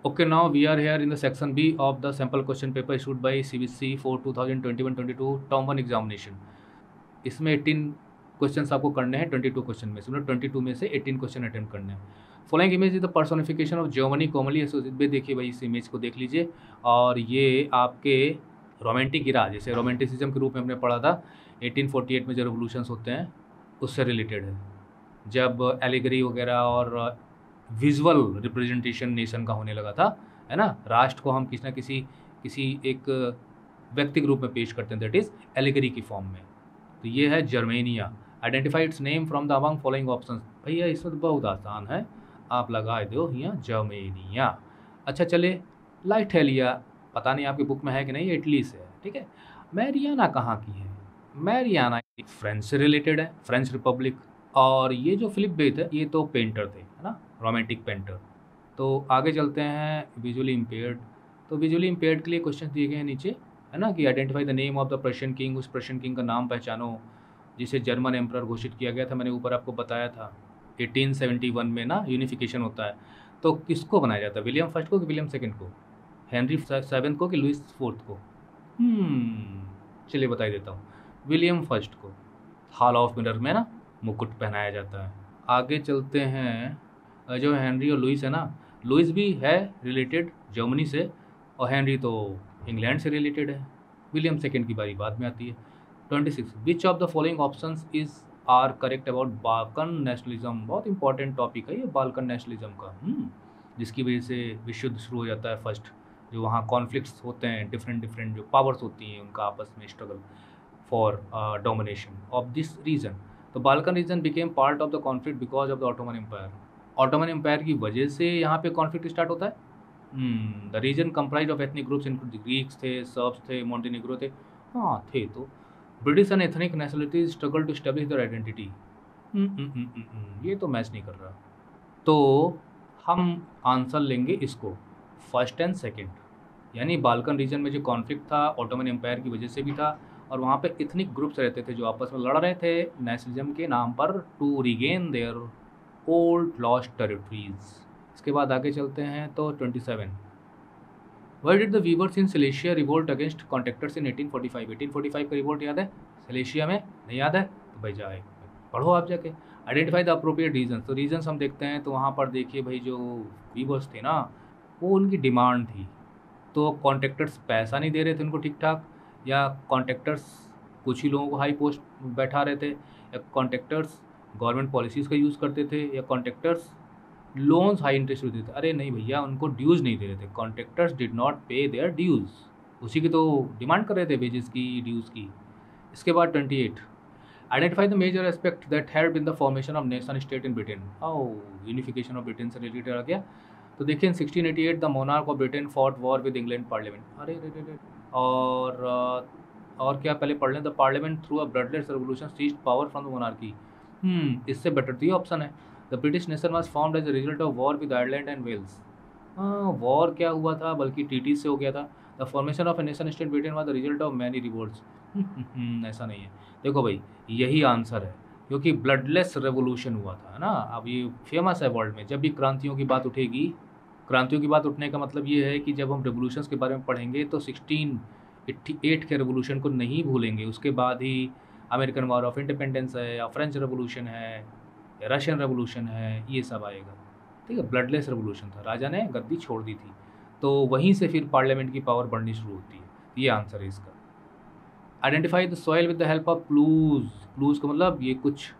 Okay, now we are here in the section B of the sample question paper issued by CBSE for 2021-22 term 1 examination. इसमें 18 questions आपको करने हैं 22 question में से, मतलब 22 में से 18 क्वेश्चन अटेम्प्ट करने हैं। Following image is the personification of Germany commonly associated. देखिए भाई, इस इमेज को देख लीजिए, और ये आपके रोमांटिक इरा, जैसे रोमांटिसिज्म के रूप में हमने पढ़ा था 1848 में जो रेवोल्यूशंस होते हैं उससे रिलेटेड है, जब एलिगरी वगैरह और विजुअल रिप्रेजेंटेशन नेशन का होने लगा था, है ना। राष्ट्र को हम किसी न किसी एक व्यक्ति के रूप में पेश करते हैं, दैट इज एलिगरी की फॉर्म में। तो ये है Germania. Identify it's name from the among following options. भैया इसमें तो बहुत आसान है, आप लगा दो यहाँ जर्मेनिया। अच्छा चले, लाइथेलिया, पता नहीं आपकी बुक में है कि नहीं, इटली से है, ठीक है। मैरियाना कहाँ की है? मैरियाना फ्रेंच से रिलेटेड है, फ्रेंच रिपब्लिक। और ये जो फिलिप बेथ है, ये तो पेंटर थे, है ना, रोमांटिक पेंटर। तो आगे चलते हैं, विजुअली इम्पेयर्ड। तो विजुअली इम्पेयर्ड के लिए क्वेश्चन दिए गए हैं नीचे, है ना, कि identify the name of the Prussian king. उस प्रशियन किंग का नाम पहचानो जिसे जर्मन एम्परर घोषित किया गया था। मैंने ऊपर आपको बताया था 1871 में ना यूनिफिकेशन होता है। तो किसको बनाया जाता है, विलियम फर्स्ट को कि विलियम सेकंड को, हेनरी सेवन को कि लुइस फोर्थ को? चलिए बता ही देता हूँ, विलियम फर्स्ट को। हॉल ऑफ मिरर में ना मुकुट पहनाया जाता है। आगे चलते हैं, जो हेनरी और लुइस है ना, लुइस भी है रिलेटेड जर्मनी से, और हेनरी तो इंग्लैंड से रिलेटेड है। विलियम सेकेंड की बारी बाद में आती है। 26, which of the following options is are correct about Balkan nationalism. बहुत इंपॉर्टेंट टॉपिक है ये बाल्कन नेशनलिज्म का, जिसकी वजह से विश्व युद्ध शुरू हो जाता है फर्स्ट। जो वहाँ कॉन्फ्लिक्ट्स होते हैं, डिफरेंट जो पावर्स होती हैं उनका आपस में struggle for domination of this region. तो Balkan region became part of the conflict because of the Ottoman Empire. Ottoman Empire की वजह से यहाँ पे कॉन्फ्लिक्ट स्टार्ट होता है। The region comprise of ethnic groups, including Greeks थे, सर्ब्स थे, मोंटेनिग्रो थे। हाँ थे। तो British and ethnic nationalities struggle to establish their identity. ये तो मैच नहीं कर रहा। तो हम आंसर लेंगे इसको, फर्स्ट एंड सेकंड। यानी बाल्कन रीजन में जो कॉन्फ्लिक्ट था ऑटोमन एम्पायर की वजह से भी था, और वहाँ पे इथनिक ग्रुप्स रहते थे जो आपस में लड़ रहे थे नेशनलिज्म के नाम पर, to regain their old lost territories. इसके बाद आगे चलते हैं तो 27, Why did the weavers in Silesia revolt against contractors in 1845? 1845 का रिवोल्ट याद है? सिलेशिया में नहीं याद है तो भाई जाए पढ़ो आप जाके। Identify the appropriate reason. तो रीजन्स हम देखते हैं, तो वहाँ पर देखिए भाई, जो वीवर्स थे ना, वो उनकी डिमांड थी। तो कॉन्ट्रैक्टर्स पैसा नहीं दे रहे थे उनको ठीक ठाक, या कॉन्ट्रैक्टर्स कुछ ही लोगों को हाई पोस्ट बैठा रहे थे, या कॉन्ट्रैक्टर्स गवर्नमेंट पॉलिसीज़ का यूज़ करते थे, या कॉन्ट्रैक्टर्स लोन्स हाई इंटरेस्ट देते थे। अरे नहीं भैया, उनको ड्यूज़ नहीं दे रहे थे, कॉन्ट्रैक्टर्स डिड नॉट पे देयर ड्यूज़, उसी की तो डिमांड कर रहे थे, वेजेस की, ड्यूज़ की। इसके बाद 28, identify the major aspect that help in the formation of nation state in Britain. Unification of Britain से रिलेटेड आ गया। तो देखिए 1688 the monarch of Britain fought war with England parliament. अरे रे, और क्या पहले पढ़ लें, the parliament through a bloodless revolution seized power from the monarchy. इससे बेटर तो ये ऑप्शन है। The British nation was formed as a result of war with Ireland and Wales. War क्या हुआ था, बल्कि ट्रीटी से हो गया था। The formation of a nation state Britain was the result of many revolts. ऐसा नहीं है। देखो भाई, यही आंसर है, क्योंकि ब्लडलेस रेवोल्यूशन हुआ था, है ना। अब ये फेमस है वर्ल्ड में, जब भी क्रांतियों की बात उठेगी, क्रांतियों की बात उठने का मतलब ये है कि जब हम रेवोल्यूशंस के बारे में पढ़ेंगे तो 1688 के रेवोल्यूशन को नहीं भूलेंगे। उसके बाद ही अमेरिकन वॉर ऑफ इंडिपेंडेंस है, या फ्रेंच रेवोल्यूशन है, या रशियन रेवोल्यूशन है, ये सब आएगा। ठीक है, ब्लडलेस रेवोल्यूशन था, राजा ने गद्दी छोड़ दी थी, तो वहीं से फिर पार्लियामेंट की पावर बढ़नी शुरू होती है। ये आंसर है इसका। Identify the soil with the help of clues. Clues का मतलब ये कुछ,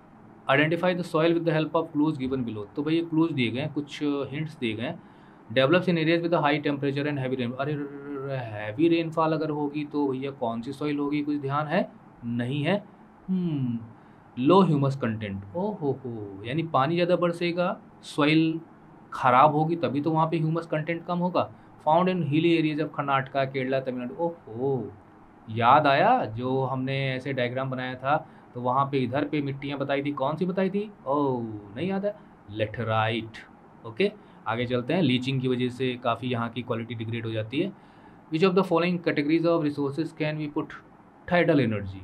identify the soil with the help of clues given below. तो भाई ये क्लूज दिए गए हैं, कुछ हिंट्स दिए गए हैं। Develops in areas with high temperature and heavy rain. अरे हैवी रेनफॉल अगर होगी तो भैया कौन सी सॉइल होगी, कुछ ध्यान है? नहीं है। लो ह्यूमस कंटेंट। ओ हो, यानी पानी ज़्यादा बरसेगा, सॉइल खराब होगी, तभी तो वहाँ पे ह्यूमस कंटेंट कम होगा। Found in hilly areas of Karnataka, Kerala, Tamil Nadu. ओहो, याद आया जो हमने ऐसे डायग्राम बनाया था, तो वहाँ पे इधर पे मिट्टियाँ बताई थी, कौन सी बताई थी? ओह नहीं याद है, लेटराइट। ओके, आगे चलते हैं। लीचिंग की वजह से काफ़ी यहाँ की क्वालिटी डिग्रेड हो जाती है। Which of the following categories of resources can we put tidal energy.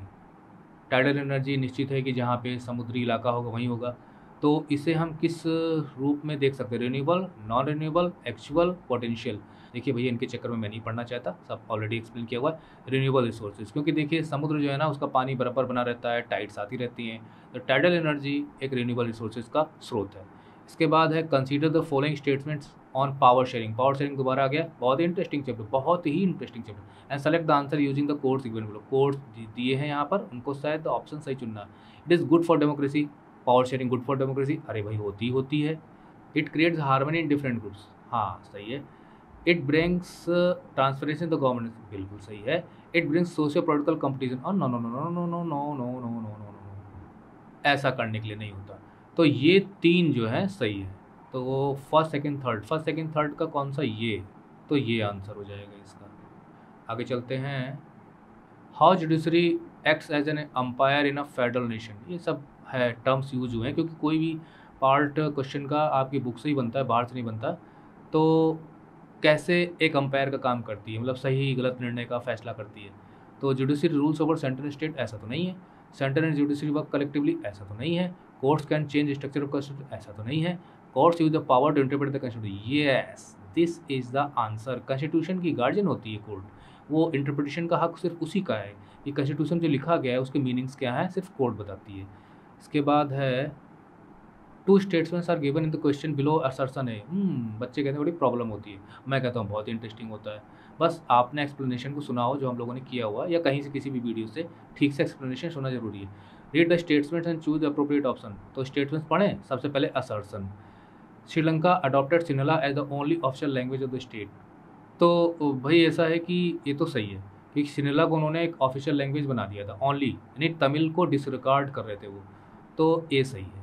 Tidal energy निश्चित है कि जहाँ पे समुद्री इलाका होगा वहीं होगा। तो इसे हम किस रूप में देख सकते हैं? Renewable, non renewable, actual, potential. देखिए भैया इनके चक्कर में मैं नहीं पढ़ना चाहता, सब ऑलरेडी एक्सप्लेन किया हुआ है। रिन्यूएबल रिसोर्सेज, क्योंकि देखिए समुद्र जो है ना उसका पानी बराबर बना रहता है, टाइड्स आती रहती हैं, तो टाइडल एनर्जी एक रिन्यूएबल रिसोर्सेज का स्रोत है। इसके बाद है consider the following statements on power sharing. Power sharing दोबारा आ गया, बहुत ही इंटरेस्टिंग चैप्टर, बहुत ही interesting chapter. And select the answer using the codes given below. Codes दिए हैं यहाँ पर, उनको शायद ऑप्शन सही चुनना। It is good for democracy. Power sharing good for democracy, अरे भाई होती है। It creates harmony in different groups, हाँ सही है। It brings transparency in the government, बिल्कुल सही है। It brings socio political competition, और no no no no no no no no no no no no, ऐसा करने के लिए नहीं होता। तो ये 3 जो है सही है। तो वो फर्स्ट सेकंड थर्ड का कौन सा? ये, तो ये आंसर हो जाएगा इसका। आगे चलते हैं। How judiciary acts as an umpire in a federal nation. ये सब है टर्म्स यूज हुए हैं, क्योंकि कोई भी पार्ट क्वेश्चन का आपकी बुक से ही बनता है, बाहर से नहीं बनता। तो कैसे एक अंपायर का काम करती है, मतलब सही गलत निर्णय का फैसला करती है। तो judiciary rules over central state, ऐसा तो नहीं है। Central and judiciary work collectively, ऐसा तो नहीं है। Courts can change structure of constitution, ऐसा तो नहीं है। Courts use the power to interpret the constitution, yes this is the answer. Constitution की गार्जियन होती है कोर्ट, वो इंटरप्रिटेशन का हक सिर्फ उसी का है। ये कॉन्स्टिट्यूशन जो लिखा गया है उसके मीनिंग्स क्या है सिर्फ कोर्ट बताती है। इसके बाद है two statements are given in the question below assertion है। बच्चे कहते हैं बड़ी प्रॉब्लम होती है, मैं कहता हूँ बहुत इंटरेस्टिंग होता है। बस आपने एक्सप्लेनेशन को सुना हो जो हम लोगों ने किया हुआ, या कहीं से किसी भी वीडियो से ठीक से एक्सप्लेनेशन सुना जरूरी है। Read the statements and choose the appropriate option. तो स्टेटमेंट्स पढ़ें। सबसे पहले assertion, Sri Lanka adopted Sinhala as the only official language of the state. तो भाई ऐसा है कि ये तो सही है कि सिन्हाला को उन्होंने एक ऑफिशियल लैंग्वेज बना दिया था ओनली, यानी तमिल को डिसरिगार्ड कर रहे थे वो, तो ये सही है।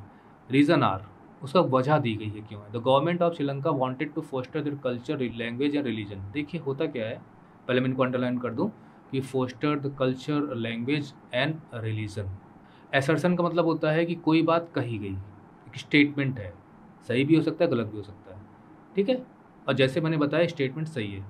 रीज़न आर, उसका वजह दी गई है क्यों है। The government of Sri Lanka wanted to foster their culture, language and religion. देखिए होता क्या है, पहले मैं इनको अंडरलाइन कर दूं कि foster the culture, language and religion. Assertion का मतलब होता है कि कोई बात कही गई, एक स्टेटमेंट है, सही भी हो सकता है गलत भी हो सकता है, ठीक है। और जैसे मैंने बताया स्टेटमेंट सही है।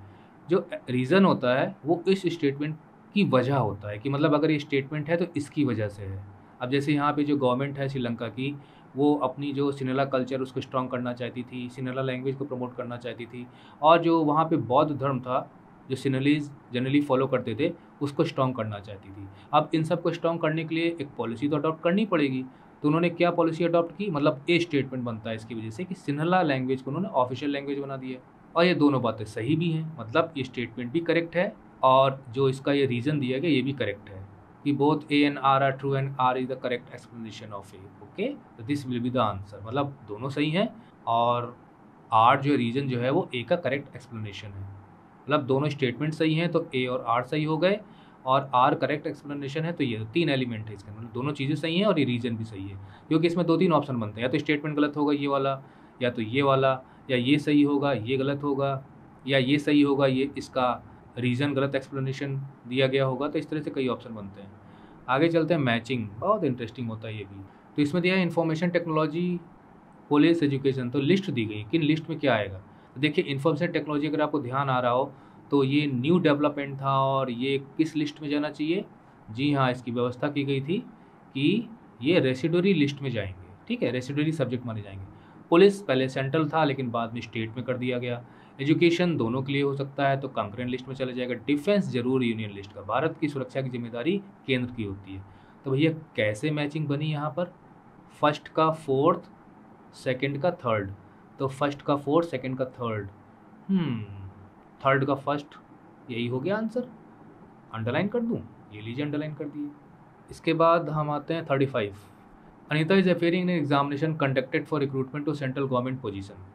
जो रीज़न होता है वो इस स्टेटमेंट की वजह होता है, कि मतलब अगर ये स्टेटमेंट है तो इसकी वजह से है। अब जैसे यहाँ पे जो गवर्नमेंट है श्रीलंका की, वो अपनी जो सिन्हाला कल्चर उसको स्ट्रॉन्ग करना चाहती थी, सिन्हाला लैंग्वेज को प्रमोट करना चाहती थी, और जो वहाँ पे बौद्ध धर्म था जो सिन्हलीज जनरली फॉलो करते थे उसको स्ट्रॉन्ग करना चाहती थी। अब इन सब को स्ट्रॉन्ग करने के लिए एक पॉलिसी तो अडॉप्ट करनी पड़ेगी। तो उन्होंने क्या पॉलिसी अडॉप्ट की, मतलब ए स्टेटमेंट बनता है इसकी वजह से कि सिन्हाला लैंग्वेज को उन्होंने ऑफिशियल लैंग्वेज बना दिया। और ये दोनों बातें सही भी हैं, मतलब ये स्टेटमेंट भी करेक्ट है और जो इसका ये रीज़न दिया गया ये भी करेक्ट है कि both A and R are true and R is the correct explanation of A. Okay, तो this will be the answer, मतलब दोनों सही हैं और आर जो रीज़न जो है वो ए का करेक्ट एक्सप्लेनेशन है। मतलब दोनों स्टेटमेंट सही हैं तो ए और आर सही हो गए, और आर करेक्ट एक्सप्लेनेशन है तो ये 3 एलिमेंट है इसके, मतलब दोनों चीज़ें सही हैं और ये रीज़न भी सही है। क्योंकि इसमें 2-3 ऑप्शन बनते हैं, या तो स्टेटमेंट गलत होगा ये वाला, या तो ये वाला, या ये सही होगा ये गलत होगा, या ये सही होगा ये इसका रीज़न गलत एक्सप्लेनेशन दिया गया होगा। तो इस तरह से कई ऑप्शन बनते हैं। आगे चलते हैं, मैचिंग बहुत इंटरेस्टिंग होता है ये भी। तो इसमें दिया है इंफॉर्मेशन टेक्नोलॉजी, पुलिस, एजुकेशन, तो लिस्ट दी गई, किन लिस्ट में क्या आएगा। तो देखिए इंफॉर्मेशन टेक्नोलॉजी अगर आपको ध्यान आ रहा हो तो ये न्यू डेवलपमेंट था, और ये किस लिस्ट में जाना चाहिए, जी हाँ इसकी व्यवस्था की गई थी कि ये रेसिडरी लिस्ट में जाएंगे, ठीक है, रेसिडरी सब्जेक्ट माने जाएंगे। पुलिस पहले सेंट्रल था लेकिन बाद में स्टेट में कर दिया गया। एजुकेशन दोनों के लिए हो सकता है तो कंकरेंट लिस्ट में चला जाएगा। डिफेंस जरूर यूनियन लिस्ट का, भारत की सुरक्षा की जिम्मेदारी केंद्र की होती है। तो भैया कैसे मैचिंग बनी यहाँ पर, फर्स्ट का फोर्थ, सेकंड का थर्ड, तो फर्स्ट का फोर्थ, सेकंड का थर्ड, थर्ड का फर्स्ट, यही हो गया आंसर। अंडरलाइन कर दूँ, ये लीजिए अंडरलाइन कर दिए। इसके बाद हम आते हैं 35। Anita is appearing in examination conducted for recruitment to central government position.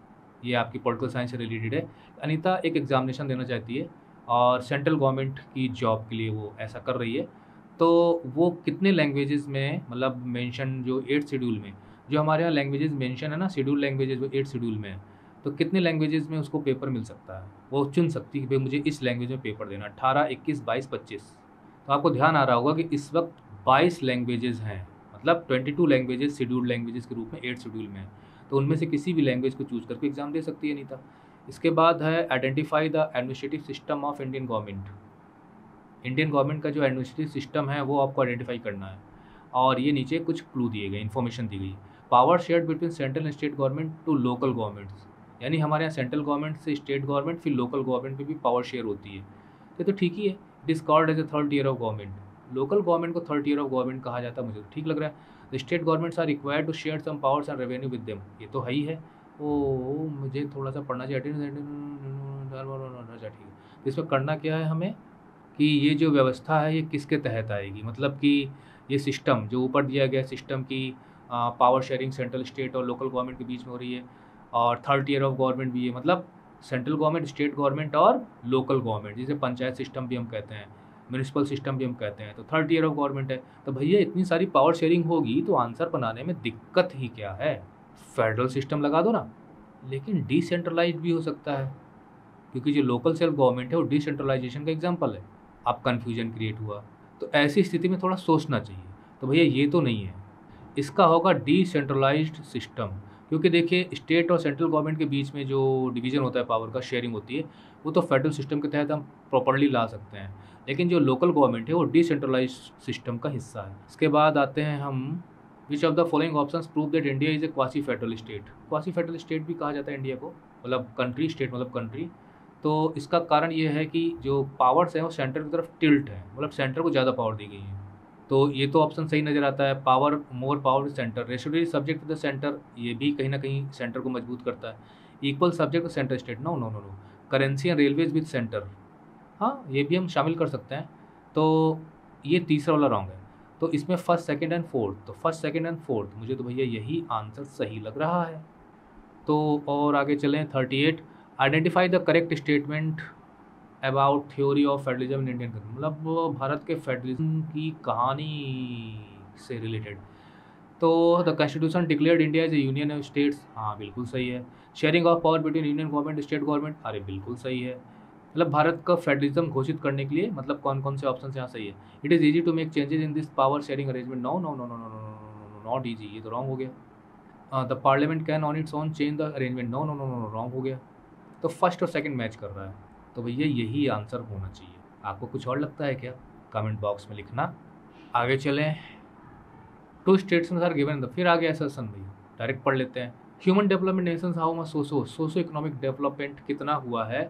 ये आपकी पॉलिटिकल साइंस से रिलेटेड है। अनीता एक एग्जामिनेशन देना चाहती है और सेंट्रल गवर्नमेंट की जॉब के लिए वो ऐसा कर रही है। तो वो कितने लैंग्वेजेस में, मतलब मेंशन जो 8 शेड्यूल में, जो हमारे यहाँ लैंग्वेजेस मेंशन है ना, शेड्यूल लैंग्वेजेस वो 8 शेड्यूल में है, तो कितने लैंग्वेजेस में उसको पेपर मिल सकता है। वो चुन सकती है कि भाई मुझे इस लैंग्वेज में पेपर देना, 18, 21, 22, 25। तो आपको ध्यान आ रहा होगा कि इस वक्त 22 लैंग्वेजेस हैं, मतलब 22 लैंग्वेजेस शेड्यूल्ड लैंग्वेजेस के रूप में 8 शेड्यूल में है। तो उनमें से किसी भी लैंग्वेज को चूज करके एग्जाम दे सकती है अनीता। इसके बाद है identify the administrative system of Indian government. Indian government का जो एडमिनिस्ट्रेटिव सिस्टम है वो आपको आइडेंटिफाई करना है, और ये नीचे कुछ क्लू दिए गए, इन्फॉर्मेशन दी गई। Power shared between central and state government to local governments, यानी हमारे यहाँ सेंट्रल गवर्नमेंट से स्टेट गवर्नमेंट फिर लोकल गवर्नमेंट पे भी पावर शेयर होती है। तो ठीक ही है, it is called as a third year of government. Local government को थर्ड ईयर ऑफ गवर्नमेंट कहा जाता है, मुझे तो ठीक लग रहा है। The state governments are required to share some powers and revenue with them, ये तो है ही है। ओ मुझे थोड़ा सा पढ़ना चाहिए, ठीक है। तो इसमें करना क्या है हमें कि ये जो व्यवस्था है ये किसके तहत आएगी, मतलब कि ये सिस्टम जो ऊपर दिया गया सिस्टम की पावर शेयरिंग सेंट्रल स्टेट और लोकल गवर्नमेंट के बीच में हो रही है, और थर्ड ईयर ऑफ गवर्नमेंट भी है, मतलब सेंट्रल गवर्नमेंट, स्टेट गवर्नमेंट और लोकल गवर्नमेंट, जिसे पंचायत सिस्टम भी हम कहते हैं, म्यूनिसिपल सिस्टम भी हम कहते हैं। तो थर्ड ईयर ऑफ गवर्नमेंट है, तो भैया इतनी सारी पावर शेयरिंग होगी तो आंसर बनाने में दिक्कत ही क्या है, फेडरल सिस्टम लगा दो ना। लेकिन डिसेंट्रलाइज भी हो सकता है, क्योंकि जो लोकल सेल्फ गवर्नमेंट है वो डिसेंट्रलाइजेशन का एग्जाम्पल है। अब कन्फ्यूजन क्रिएट हुआ, तो ऐसी स्थिति में थोड़ा सोचना चाहिए। तो भैया ये तो नहीं है, इसका होगा डिसेंट्रलाइज्ड सिस्टम, क्योंकि देखिए स्टेट और सेंट्रल गवर्नमेंट के बीच में जो डिवीज़न होता है, पावर का शेयरिंग होती है, वो तो फेडरल सिस्टम के तहत हम प्रॉपरली ला सकते हैं। लेकिन जो लोकल गवर्नमेंट है वो डिसेंट्रलाइज्ड सिस्टम का हिस्सा है। इसके बाद आते हैं हम, विच of the following options prove that India is a quasi federal state. Quasi federal state भी कहा जाता है इंडिया को, मतलब कंट्री, स्टेट मतलब कंट्री। तो इसका कारण ये है कि जो पावर्स हैं वो सेंटर की तरफ टिल्ट है, मतलब सेंटर को ज़्यादा पावर दी गई है। तो ये तो ऑप्शन सही नज़र आता है, power more power centre, residually subject to the centre, ये भी कहीं ना कहीं सेंटर को मजबूत करता है। Equal subject to centre state, no no no no. Currency and railways with centre, हाँ ये भी हम शामिल कर सकते हैं। तो ये तीसरा वाला रॉन्ग है। तो इसमें फर्स्ट, सेकंड एंड फोर्थ, तो फर्स्ट, सेकंड एंड फोर्थ, मुझे तो भैया यही आंसर सही लग रहा है। तो और आगे चलें, 38, identify the correct statement about theory of federalism in Indian country, मतलब भारत के फेडरलिज्म की कहानी से रिलेटेड। तो the constitution declared India as a union of states, हाँ बिल्कुल सही है। Sharing of power between union government state government, अरे बिल्कुल सही है। मतलब भारत का फेडरलिज्म घोषित करने के लिए मतलब कौन कौन से ऑप्शन यहाँ सही है। It is easy to make changes in this power sharing arrangement, no no no no no no not easy, ये तो रॉन्ग हो गया। The parliament can on its own change the arrangement, no no no no wrong हो गया। तो first और second match कर रहा है, तो भैया यही आंसर होना चाहिए। आपको कुछ और लगता है क्या, कमेंट बॉक्स में लिखना। आगे चलें, टू स्टेट्स आर गिवन, फिर आगे असर्शन भैया डायरेक्ट पढ़ लेते हैं। Human development Nations how much socio economic development कितना हुआ है,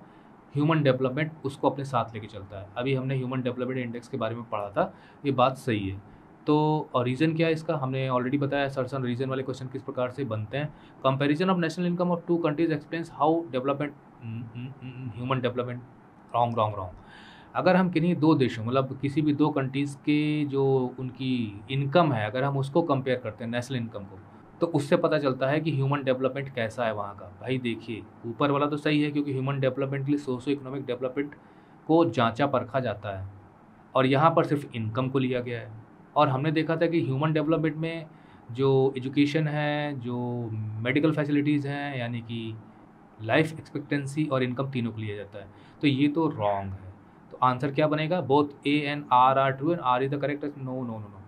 ह्यूमन डेवलपमेंट उसको अपने साथ लेके चलता है। अभी हमने ह्यूमन डेवलपमेंट इंडेक्स के बारे में पढ़ा था, ये बात सही है। तो और रीज़न क्या है इसका, हमने ऑलरेडी बताया। सर्सन रीजन वाले क्वेश्चन किस प्रकार से बनते हैं। Comparison of national income of two countries explains how development human development, wrong wrong wrong. अगर हम किन्हीं दो देशों, मतलब किसी भी दो कंट्रीज़ के जो उनकी इनकम है, अगर हम उसको कंपेयर करते हैं नेशनल इनकम को, तो उससे पता चलता है कि ह्यूमन डेवलपमेंट कैसा है वहाँ का। भाई देखिए ऊपर वाला तो सही है, क्योंकि ह्यूमन डेवलपमेंट के लिए सोशो इकोनॉमिक डेवलपमेंट को जांचा परखा जाता है, और यहाँ पर सिर्फ इनकम को लिया गया है। और हमने देखा था कि ह्यूमन डेवलपमेंट में जो एजुकेशन है, जो मेडिकल फैसिलिटीज़ हैं, यानी कि लाइफ एक्सपेक्टेंसी और इनकम तीनों को लिया जाता है। तो ये तो रॉन्ग है। तो आंसर क्या बनेगा, both A and R are true and R is the correct, no no no no,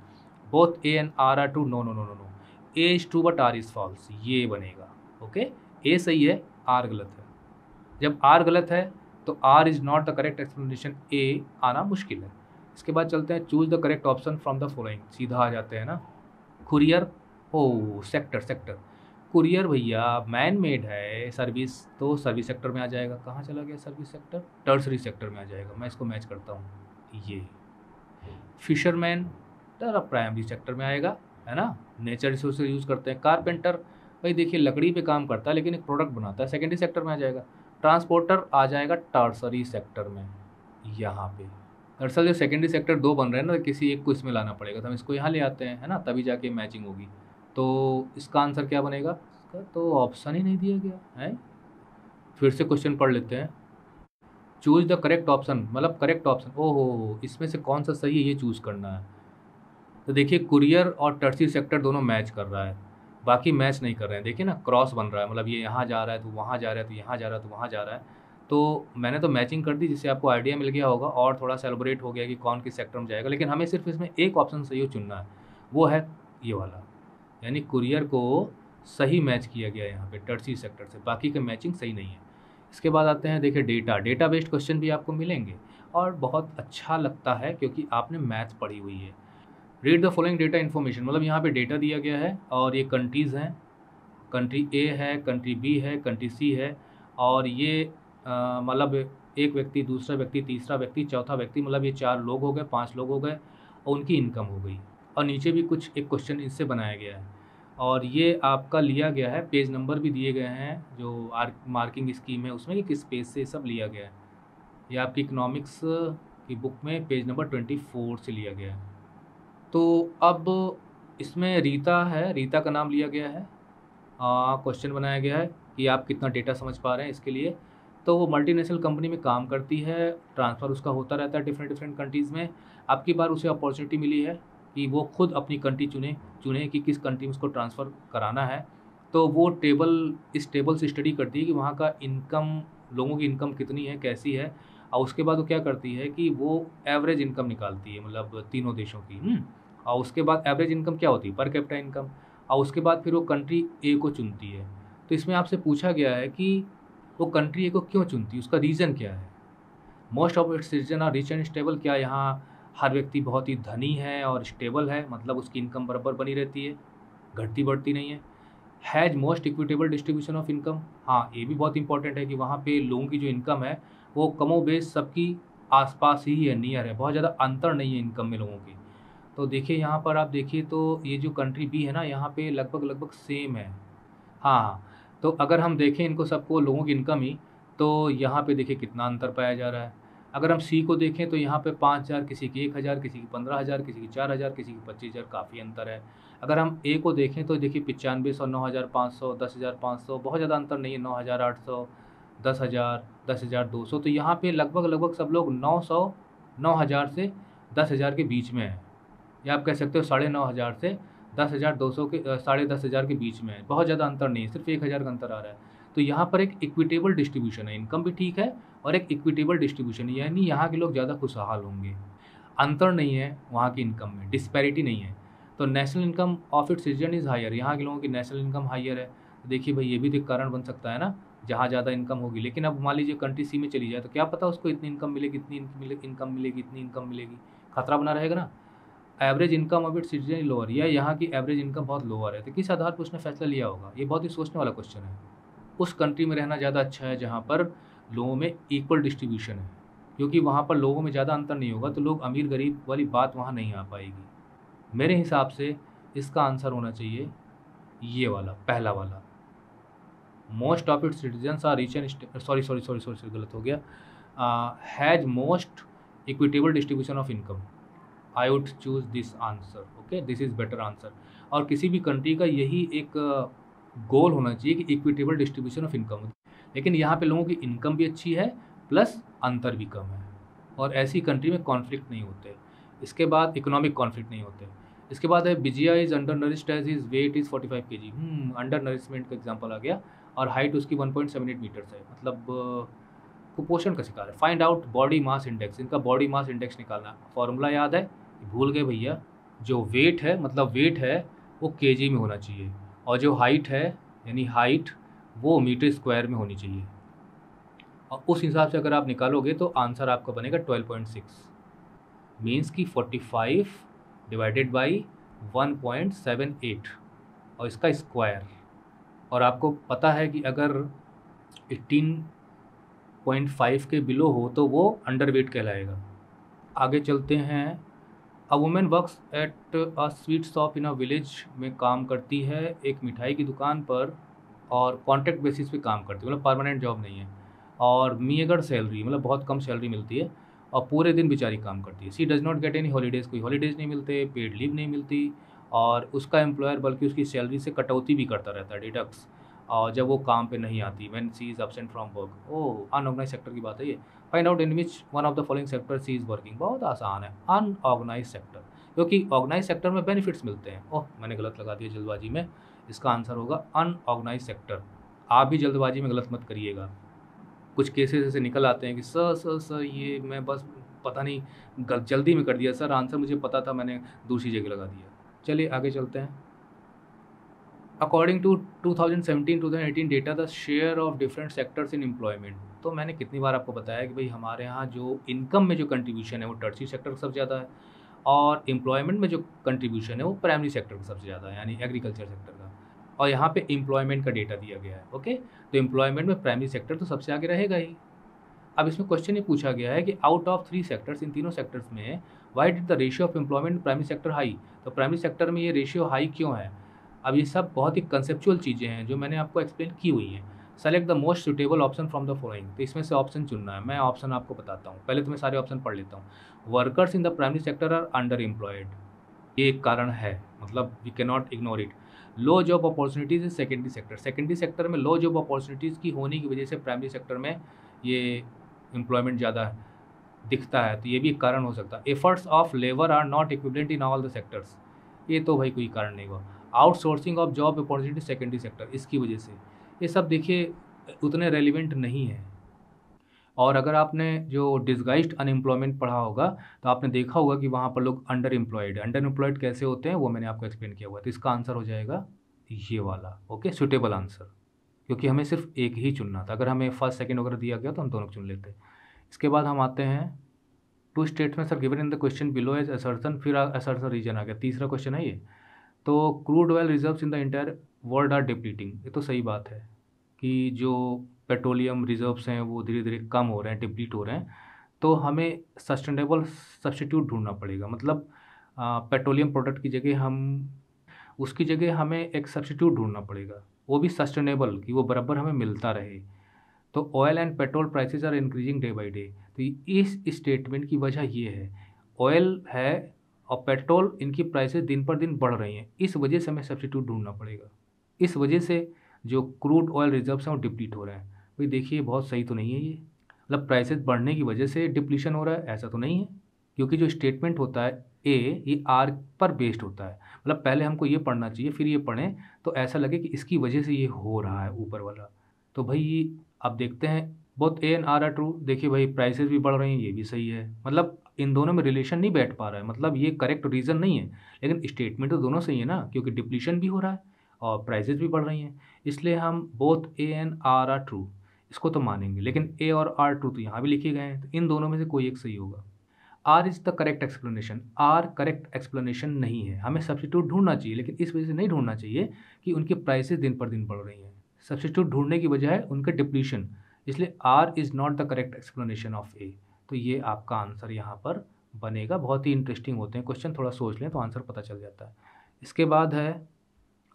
both A and R are true, no no no no no, A is true but R is false, ये बनेगा। Okay, ए सही है, are गलत है। जब are गलत है तो R is not the correct explanation, A आना मुश्किल है। इसके बाद चलते हैं, choose the correct option from the following, सीधा आ जाते हैं ना। कुरियर, ओ सेक्टर, कुरियर भैया मैन मेड है, सर्विस तो सर्विस सेक्टर में आ जाएगा। कहाँ चला गया सर्विस सेक्टर, टर्सरी सेक्टर में आ जाएगा। मैं इसको मैच करता हूँ, ये फिशरमैन प्राइमरी सेक्टर में आएगा, है ना, नेचर रिसोर्स यूज़ करते हैं। कारपेंटर भाई देखिए लकड़ी पे काम करता है लेकिन एक प्रोडक्ट बनाता है, सेकेंडरी सेक्टर में आ जाएगा। ट्रांसपोर्टर आ जाएगा टर्सरी सेक्टर में, यहाँ पे। दरअसल जो सेकेंडरी सेक्टर दो बन रहे हैं ना, किसी एक को इसमें लाना पड़ेगा, तो हम इसको यहाँ ले आते हैं, है ना, तभी जाके मैचिंग होगी। तो इसका आंसर क्या बनेगा, इसका तो ऑप्शन ही नहीं दिया गया है। फिर से क्वेश्चन पढ़ लेते हैं, चूज द करेक्ट ऑप्शन, मतलब करेक्ट ऑप्शन, ओहो इसमें से कौन सा सही है ये चूज़ करना है। तो देखिए कुरियर और टर्सरी सेक्टर दोनों मैच कर रहा है, बाकी मैच नहीं कर रहे हैं। देखिए ना क्रॉस बन रहा है, मतलब ये यहाँ जा रहा है तो वहाँ जा रहा है, तो यहाँ जा रहा है तो वहाँ जा रहा है। तो मैंने तो मैचिंग कर दी, जिससे आपको आइडिया मिल गया होगा और थोड़ा सेलिब्रेट हो गया कि कौन किस सेक्टर में जाएगा। लेकिन हमें सिर्फ इसमें एक ऑप्शन सही हो चुनना है, वो है ये वाला, यानी कुरियर को सही मैच किया गया है यहाँ पे टर्सरी सेक्टर से, बाकी का मैचिंग सही नहीं है। इसके बाद आते हैं, देखिए डेटा बेस्ड क्वेश्चन भी आपको मिलेंगे और बहुत अच्छा लगता है क्योंकि आपने मैथ पढ़ी हुई है। Read the following data information, मतलब यहाँ पे डेटा दिया गया है और ये कंट्रीज़ हैं, कंट्री ए है, कंट्री बी है, कंट्री सी है, और ये मतलब एक व्यक्ति, दूसरा व्यक्ति, तीसरा व्यक्ति, चौथा व्यक्ति, मतलब ये 4 लोग हो गए, 5 लोग हो गए और उनकी इनकम हो गई। और नीचे भी कुछ एक क्वेश्चन इससे बनाया गया है और ये आपका लिया गया है, पेज नंबर भी दिए गए हैं जो मार्किंग स्कीम है उसमें कि किस पेज से सब लिया गया है। ये आपकी इकोनॉमिक्स की बुक में पेज नंबर 24 से लिया गया है। तो अब इसमें रीता है, रीता का नाम लिया गया है, क्वेश्चन बनाया गया है कि आप कितना डेटा समझ पा रहे हैं इसके लिए। तो वो मल्टीनेशनल कंपनी में काम करती है, ट्रांसफ़र उसका होता रहता है डिफरेंट कंट्रीज़ में। अब की बार उसे अपॉर्चुनिटी मिली है कि वो खुद अपनी कंट्री चुने कि किस कंट्री में उसको ट्रांसफ़र कराना है। तो वो इस टेबल से स्टडी करती है कि वहाँ का इनकम, लोगों की इनकम कितनी है, कैसी है, और उसके बाद वो क्या करती है कि वो एवरेज इनकम निकालती है, मतलब तीनों देशों की। और उसके बाद एवरेज इनकम क्या होती है, पर कैपिटा इनकम, और उसके बाद फिर वो कंट्री ए को चुनती है। तो इसमें आपसे पूछा गया है कि वो कंट्री ए को क्यों चुनती है, उसका रीज़न क्या है। Most of its citizen are rich and stable, क्या यहाँ हर व्यक्ति बहुत ही धनी है और स्टेबल है, मतलब उसकी इनकम बराबर बनी रहती है, घटती बढ़ती नहीं है। Has most equitable distribution of income, हाँ ये भी बहुत इंपॉर्टेंट है कि वहाँ पे लोगों की जो इनकम है वो कमोबेश सबकी आसपास ही है, नियर है, बहुत ज़्यादा अंतर नहीं है इनकम में लोगों की। तो देखिए यहाँ पर आप देखिए तो ये जो कंट्री बी है ना, यहाँ पे लगभग सेम है। हाँ, तो अगर हम देखें इनको सबको, लोगों की इनकम ही, तो यहाँ पे देखिए कितना अंतर पाया जा रहा है। अगर हम सी को देखें तो यहाँ पे 5,000, किसी की 1,000, किसी की 15,000, किसी की 4,000, किसी की 25,000, काफ़ी अंतर है। अगर हम ए को देखें तो देखिए 9500, 9,500, 10,500, बहुत ज़्यादा अंतर नहीं है, 9,800, 10,000, 10,200। तो यहाँ पे लगभग सब लोग 9,000 से 10,000 के बीच में है, या आप कह सकते हो 9,500 से 10,200 के 10,500 के बीच में है, बहुत ज़्यादा अंतर नहीं है, सिर्फ 1,000 का अंतर आ रहा है। तो यहाँ पर एक इक्विटेबल डिस्ट्रीब्यूशन है, इनकम भी ठीक है और एक इक्विटेबल डिस्ट्रीब्यूशन है, यानी यहाँ के लोग ज़्यादा खुशहाल होंगे, अंतर नहीं है वहाँ की इनकम में, डिस्पैरिटी नहीं है। तो national income of its citizen is higher, यहाँ के लोगों की नेशनल इनकम हायर है। तो देखिए भाई ये भी तो एक कारण बन सकता है ना, जहाँ ज़्यादा इनकम होगी। लेकिन अब मान लीजिए कंट्री सी में चली जाए तो क्या पता उसको इतनी इनकम मिलेगी, इतनी इनकम मिलेगी, इतनी इनकम मिलेगी, खतरा बना रहेगा ना। Average income of its citizen lower, या यहाँ की एवरेज इनकम बहुत लोअर है, तो किस आधार पर उसने फैसला लिया होगा, ये बहुत ही सोचने वाला क्वेश्चन है। उस कंट्री में रहना ज़्यादा अच्छा है जहाँ पर लोगों में इक्वल डिस्ट्रीब्यूशन है, क्योंकि वहाँ पर लोगों में ज़्यादा अंतर नहीं होगा, तो लोग अमीर गरीब वाली बात वहाँ नहीं आ पाएगी। मेरे हिसाब से इसका आंसर होना चाहिए ये वाला, पहला वाला। Most of its citizens are rich and sorry गलत हो गया, has most equitable distribution of income. I would choose this answer, okay, this is better answer. और किसी भी कंट्री का यही एक गोल होना चाहिए कि इक्विटेबल डिस्ट्रीब्यूशन ऑफ इनकम। लेकिन यहाँ पे लोगों की इनकम भी अच्छी है प्लस अंतर भी कम है, और ऐसी कंट्री में कॉन्फ्लिक्ट नहीं होते। इसके बाद इकोनॉमिक कॉन्फ्लिक्ट नहीं होते। इसके बाद है Vijaya is undernourished as his weight is 45 kg। Undernourishment का एग्जाम्पल आ गया, और हाइट उसकी 1.78 मीटर्स है, मतलब कुपोषण का शिकार है। Find out body mass index, इनका बॉडी मास इंडेक्स निकालना। फॉर्मूला याद है, भूल गए भैया। जो वेट है, मतलब वेट है वो केजी में होना चाहिए, और जो हाइट है यानी हाइट वो मीटर स्क्वायर में होनी चाहिए, और उस हिसाब से अगर आप निकालोगे तो आंसर आपका बनेगा 12.6, मीन्स की 45 डिवाइडेड बाई 1.78 और इसका स्क्वायर। और आपको पता है कि अगर 18.5 के बिलो हो तो वो अंडर वेट कहलाएगा। आगे चलते हैं। A women works at a sweet shop in a village में काम करती है एक मिठाई की दुकान पर, और कॉन्ट्रैक्ट बेसिस पे काम करती है, मतलब परमानेंट जॉब नहीं है, और मीगर सैलरी, मतलब बहुत कम सैलरी मिलती है, और पूरे दिन बेचारी काम करती है। She does not get any holidays, कोई हॉलीडेज़ नहीं मिलते, पेड लीव नहीं मिलती, और उसका एम्प्लॉयर बल्कि उसकी सैलरी से कटौती भी करता रहता है, डिडक्ट्स, और जब वो काम पे नहीं आती, when she is absent from work. Oh, unorganised sector की बात है ये। Find out in which one of the following sector she is working. बहुत आसान है, अनऑर्गेनाइज सेक्टर, क्योंकि ऑर्गेनाइज सेक्टर में बेनिफिट्स मिलते हैं। ओह, मैंने गलत लगा दिया जल्दबाजी में, इसका आंसर होगा अनऑर्गेनाइज सेक्टर। आप भी जल्दबाजी में गलत मत करिएगा। कुछ केसेस ऐसे निकल आते हैं कि सर ये मैं बस पता नहीं जल्दी में कर दिया सर, आंसर मुझे पता था, मैंने दूसरी जगह लगा दिया। चलिए आगे चलते हैं। According to 2017-2018 data, the share of different sectors in employment. तो मैंने कितनी बार आपको बताया कि भाई हमारे यहाँ जो इनकम में जो कंट्रीब्यूशन है वो टर्शियरी सेक्टर का सबसे ज़्यादा है, और एम्प्लॉयमेंट में जो कंट्रीब्यूशन है वो प्राइमरी सेक्टर का सबसे ज़्यादा है, यानी एग्रीकल्चर सेक्टर का। और यहाँ पे एम्प्लॉयमेंट का डेटा दिया गया है। ओके, तो एम्प्लॉयमेंट में प्राइमरी सेक्टर तो सबसे आगे रहेगा ही। अब इसमें क्वेश्चन ये पूछा गया है कि आउट ऑफ 3 सेक्टर्स, इन तीनों सेक्टर्स में why did the ratio of employment primary sector high, तो प्राइमरी सेक्टर में ये रेशियो हाई क्यों है। अब ये सब बहुत ही कंसेप्चुअल चीज़ें हैं जो मैंने आपको एक्सप्लेन की हुई हैं। Select the most suitable option from the following, तो इसमें से ऑप्शन चुनना है। मैं ऑप्शन आपको बताता हूँ, पहले तो मैं सारे ऑप्शन पढ़ लेता हूँ। Workers in the primary sector are underemployed, ये एक कारण है, मतलब we cannot ignore it. Low job opportunities in secondary sector, secondary sector में लो जॉब अपॉर्चुनिटीज़ की होने की वजह से प्राइमरी सेक्टर में ये एम्प्लॉयमेंट ज़्यादा दिखता है, तो ये भी एक कारण हो सकता है। Efforts of labour are not equivalent in all the sectors, ये तो भाई कोई कारण नहीं हुआ। Outsourcing of job opportunity secondary sector, इसकी वजह से ये सब देखिए उतने रेलिवेंट नहीं है। और अगर आपने जो डिसगाइज्ड अनएम्प्लॉयमेंट पढ़ा होगा तो आपने देखा होगा कि वहाँ पर लोग अंडर एम्प्लॉयड कैसे होते हैं वो मैंने आपको एक्सप्लेन किया हुआ है। तो इसका आंसर हो जाएगा ये वाला। ओके, सुटेबल आंसर, क्योंकि हमें सिर्फ एक ही चुनना था। अगर हमें फर्स्ट सेकंड वगैरह दिया गया तो हम दोनों चुन लेते। इसके बाद हम आते हैं two statements are given in the question below as assertion, फिर असर्शन रीजन आ गया, तीसरा क्वेश्चन है ये। तो crude oil reserves in the entire world are depleting, ये तो सही बात है कि जो पेट्रोलियम रिजर्व्स हैं वो धीरे धीरे कम हो रहे हैं, डिप्लीट हो रहे हैं। तो हमें सस्टेनेबल सब्स्टिट्यूट ढूंढना पड़ेगा, मतलब पेट्रोलियम प्रोडक्ट की जगह उसकी जगह हमें एक सब्स्टिट्यूट ढूंढना पड़ेगा, वो भी सस्टेनेबल, कि वो बराबर हमें मिलता रहे। तो oil and petrol prices are increasing day by day, तो इस स्टेटमेंट की वजह ये है, ऑयल है और पेट्रोल, इनकी प्राइसेस दिन पर दिन बढ़ रही हैं, इस वजह से हमें सब्स्टिट्यूट ढूंढना पड़ेगा। इस वजह से जो क्रूड ऑयल रिजर्व्स हैं वो डिप्लीट हो रहे हैं। भाई देखिए बहुत सही तो नहीं है ये, मतलब प्राइसेस बढ़ने की वजह से डिप्लीशन हो रहा है, ऐसा तो नहीं है। क्योंकि जो स्टेटमेंट होता है ए, ये आर पर बेस्ड होता है, मतलब पहले हमको ये पढ़ना चाहिए फिर ये पढ़ें तो ऐसा लगे कि इसकी वजह से ये हो रहा है ऊपर वाला। तो भाई अब देखते हैं, both A and R are true. देखिए भाई प्राइसेस भी बढ़ रही हैं, ये भी सही है, मतलब इन दोनों में रिलेशन नहीं बैठ पा रहा है, मतलब ये करेक्ट रीज़न नहीं है। लेकिन स्टेटमेंट तो दोनों सही है ना, क्योंकि डिप्लीशन भी हो रहा है और प्राइसेस भी बढ़ रही हैं, इसलिए हम both A and R are true इसको तो मानेंगे। लेकिन ए और आर ट्रू तो यहाँ भी लिखे गए हैं, तो इन दोनों में से कोई एक सही होगा। R is the correct explanation, R correct explanation नहीं है, हमें सब्स्टिट्यूट ढूंढना चाहिए, लेकिन इस वजह से नहीं ढूंढना चाहिए कि उनकी प्राइसेस दिन पर दिन बढ़ रही हैं। सब्स्टिट्यूट ढूंढने की वजह है उनका डिप्लीशन, इसलिए R is not the correct explanation of A. तो ये आपका आंसर यहाँ पर बनेगा। बहुत ही इंटरेस्टिंग होते हैं क्वेश्चन, थोड़ा सोच लें तो आंसर पता चल जाता है। इसके बाद है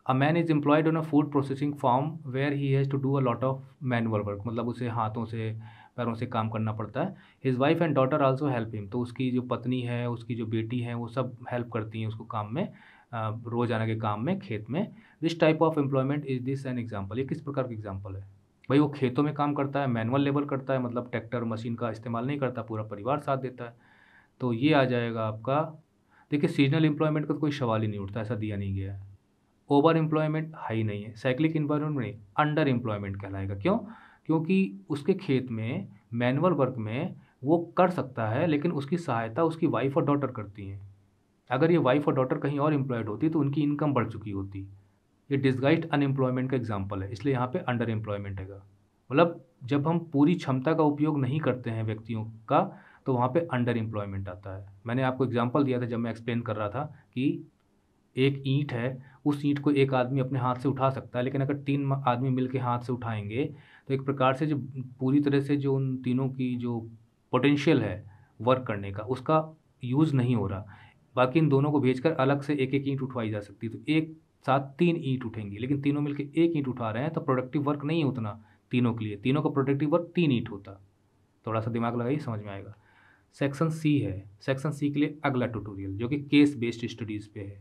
a man is employed on a food processing farm where he has to do a lot of manual work, मतलब उसे हाथों से पैरों से काम करना पड़ता है। His wife and daughter also help him, तो उसकी जो पत्नी है, उसकी जो बेटी है, वो सब हेल्प करती हैं उसको काम में, रोज़ाना के काम में, खेत में। This type of employment is this an example, ये किस प्रकार का एग्जाम्पल है। भाई वो खेतों में काम करता है, मैनुअल लेबर करता है, मतलब ट्रैक्टर मशीन का इस्तेमाल नहीं करता, पूरा परिवार साथ देता है। तो ये आ जाएगा आपका। देखिए सीजनल एम्प्लॉयमेंट का तो कोई सवाल ही नहीं उठता, ऐसा दिया नहीं गया है। ओवर एम्प्लॉयमेंट हाई नहीं है, साइक्लिक एम्प्लॉयमेंट नहीं, अंडर एम्प्लॉयमेंट कहलाएगा। क्यों? क्योंकि उसके खेत में मैनुअल वर्क में वो कर सकता है, लेकिन उसकी सहायता उसकी वाइफ और डॉटर करती हैं। अगर ये वाइफ और डॉटर कहीं और एम्प्लॉयड होती तो उनकी इनकम बढ़ चुकी होती। ये डिसगाइज्ड अनएम्प्लॉयमेंट का एग्जाम्पल है, इसलिए यहाँ पे अंडर एम्प्लॉयमेंट है। मतलब जब हम पूरी क्षमता का उपयोग नहीं करते हैं व्यक्तियों का, तो वहाँ पे अंडर एम्प्लॉयमेंट आता है। मैंने आपको एग्जाम्पल दिया था जब मैं एक्सप्लेन कर रहा था कि एक ईंट है, उस ईंट को एक आदमी अपने हाथ से उठा सकता है, लेकिन अगर 3 आदमी मिलकर हाथ से उठाएंगे तो एक प्रकार से जो पूरी तरह से जो उन तीनों की जो पोटेंशियल है वर्क करने का, उसका यूज़ नहीं हो रहा। बाकी इन दोनों को भेजकर अलग से एक एक ईंट उठवाई जा सकती है, तो एक साथ 3 ईंट उठेंगी, लेकिन तीनों मिलकर एक ईंट उठा रहे हैं, तो प्रोडक्टिव वर्क नहीं है उतना तीनों के लिए। तीनों का प्रोडक्टिव वर्क 3 ईंट होता। थोड़ा सा दिमाग लगाइए, समझ में आएगा। सेक्शन सी है, सेक्शन सी के लिए अगला ट्यूटोरियल जो कि केस बेस्ड स्टडीज़ पे है।